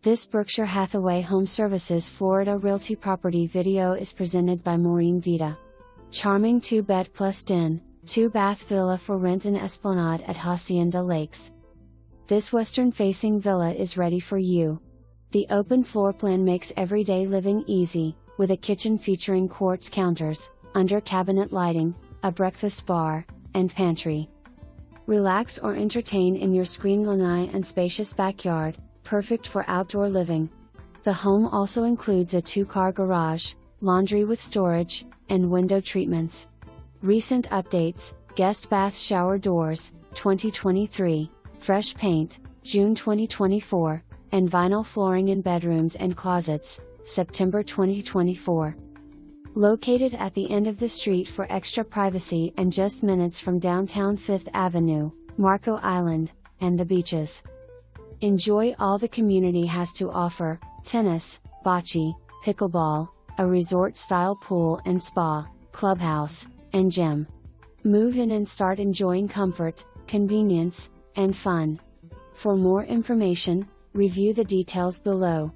This Berkshire Hathaway HomeServices Florida Realty property video is presented by Maureen Vita. Charming 2-bed plus den, 2-bath villa for rent in Esplanade at Hacienda Lakes. This western-facing villa is ready for you. The open floor plan makes everyday living easy, with a kitchen featuring quartz counters, under-cabinet lighting, a breakfast bar, and pantry. Relax or entertain in your screened lanai and spacious backyard, perfect for outdoor living. The home also includes a 2-car garage, laundry with storage, and window treatments. Recent updates: guest bath shower doors, 2023, fresh paint, June 2024, and vinyl flooring in bedrooms and closets, September 2024. Located at the end of the street for extra privacy and just minutes from downtown 5th Avenue, Marco Island, and the beaches. Enjoy all the community has to offer: tennis, bocce, pickleball, a resort-style pool and spa, clubhouse, and gym. Move in and start enjoying comfort, convenience, and fun. For more information, review the details below.